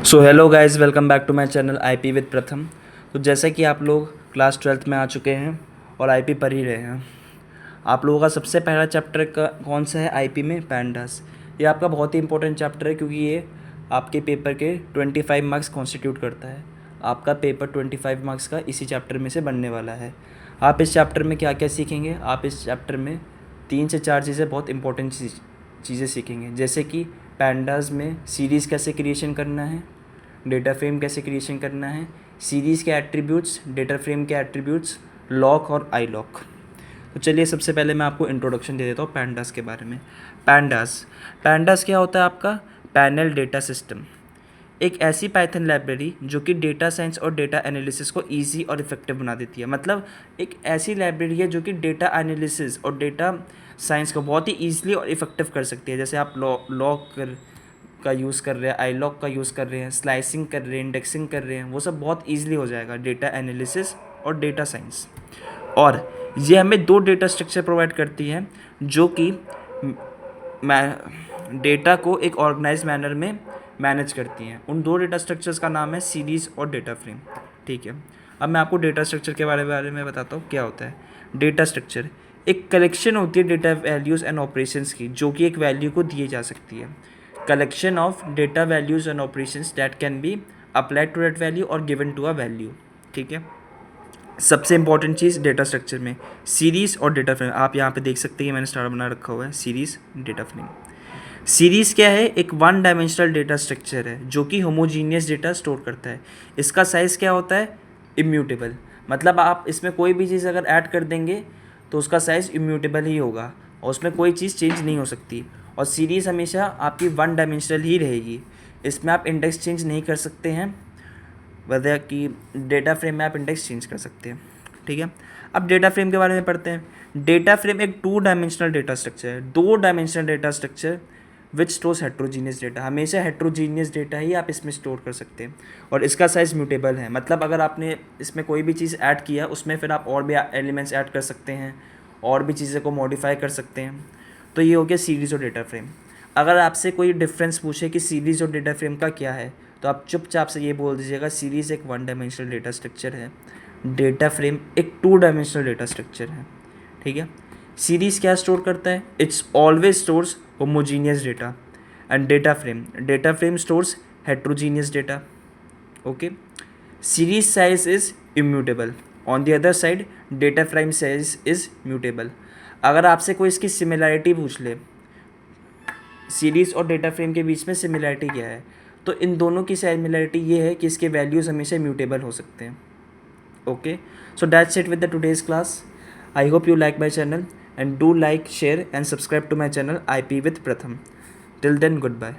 So hello guys, welcome back to my channel IP with Pratham. तो जैसा कि आप लोग क्लास 12th में आ चुके हैं और आईपी पढ़ ही रहे हैं, आप लोगों का सबसे पहला चैप्टर का कौन सा है आईपी में? पैंडास। ये आपका बहुत ही इंपॉर्टेंट चैप्टर है क्योंकि ये आपके पेपर के 25 मार्क्स कॉन्स्टिट्यूट करता है। आपका पेपर 25 मार्क्स का इसी चैप्टर में से बनने वाला है। आप इस चैप्टर में क्या क्या सीखेंगे? आप इस चैप्टर में 3 से 4 चीज़ें, बहुत इंपॉर्टेंट चीज़ें सीखेंगे, जैसे कि पैंडास में सीरीज़ कैसे क्रिएशन करना है, डेटा फ्रेम कैसे क्रिएशन करना है, सीरीज़ के एट्रीब्यूट्स, डेटा फ्रेम के एट्रीब्यूट्स, लॉक और आई लॉक। तो चलिए सबसे पहले मैं आपको इंट्रोडक्शन दे देता हूँ पैंडास के बारे में। पैंडास क्या होता है? आपका पैनल डेटा सिस्टम, एक ऐसी पाइथन लाइब्रेरी जो कि डेटा साइंस और डेटा एनालिसिस को इजी और इफेक्टिव बना देती है। मतलब एक ऐसी लाइब्रेरी है जो कि डेटा एनालिसिस और डेटा साइंस को बहुत ही ईजिली और इफेक्टिव कर सकती है। जैसे आप लॉक का यूज़ कर रहे हैं, आई लॉक का यूज़ कर रहे हैं, स्लाइसिंग कर रहे हैं, इंडेक्सिंग कर रहे हैं, वो सब बहुत ईजिली हो जाएगा डेटा एनालिसिस और डेटा साइंस। और ये हमें 2 डेटा स्ट्रक्चर प्रोवाइड करती है जो कि डेटा को एक ऑर्गेनाइज मैनर में मैनेज करती हैं। उन 2 डेटा स्ट्रक्चर्स का नाम है सीरीज़ और डेटा फ्रेम। ठीक है, अब मैं आपको डेटा स्ट्रक्चर के बारे में बताता हूँ क्या होता है। डेटा स्ट्रक्चर एक कलेक्शन होती है डेटा वैल्यूज़ एंड ऑपरेशंस की, जो कि एक वैल्यू को दिए जा सकती है। Collection of data values and operations that can be applied to that value और गिवन टू अ वैल्यू। ठीक है, सबसे इंपॉर्टेंट चीज़ डेटा स्ट्रक्चर में सीरीज़ और डेटा फ्रेम। आप यहाँ पे देख सकते हैं मैंने स्टार बना रखा हुआ है सीरीज़ डेटा फ्रेम। सीरीज़ क्या है? एक 1 डायमेंशनल डेटा स्ट्रक्चर है जो कि होमोजीनियस डेटा स्टोर करता है। इसका साइज़ क्या होता है? इम्यूटेबल। मतलब आप इसमें कोई भी चीज़ अगर ऐड कर देंगे तो उसका साइज़ इम्यूटेबल ही होगा और उसमें कोई चीज़ चेंज नहीं हो सकती। और सीरीज़ हमेशा आपकी 1 डायमेंशनल ही रहेगी। इसमें आप इंडेक्स चेंज नहीं कर सकते हैं, वजह कि डेटा फ्रेम में आप इंडेक्स चेंज कर सकते हैं। ठीक है, अब डेटा फ्रेम के बारे में पढ़ते हैं। डेटा फ्रेम एक 2 डायमेंशनल डेटा स्ट्रक्चर है, 2 dimensional data structure which stores heterogeneous data. हमेशा हेट्रोजीनियस डेटा ही आप इसमें स्टोर कर सकते हैं और इसका साइज़ म्यूटेबल है। मतलब अगर आपने इसमें कोई भी चीज़ ऐड किया, उसमें फिर आप और भी एलिमेंट्स ऐड कर सकते हैं और भी चीज़ें को मॉडिफाई कर सकते हैं। तो ये हो गया सीरीज़ और डेटा फ्रेम। अगर आपसे कोई डिफरेंस पूछे कि सीरीज़ और डेटा फ्रेम का क्या है, तो आप चुपचाप से ये बोल दीजिएगा सीरीज़ एक 1 डायमेंशनल डेटा स्ट्रक्चर है, डेटा फ्रेम एक 2 डायमेंशनल डेटा स्ट्रक्चर है। ठीक है, सीरीज़ क्या स्टोर करता है? It's always stores homogeneous data and data frame stores heterogeneous data. Okay, series size is immutable, on the other side data frame size is mutable. अगर आपसे कोई इसकी सिमिलैरिटी पूछ ले, सीरीज़ और डेटा फ्रेम के बीच में सिमिलैरिटी क्या है, तो इन दोनों की सिमिलैरिटी ये है कि इसके वैल्यूज़ हमेशा म्यूटेबल हो सकते हैं। Okay, so that's it with the today's class. I hope you like my channel and do like, share and subscribe to my channel IP with Pratham. Till then, goodbye.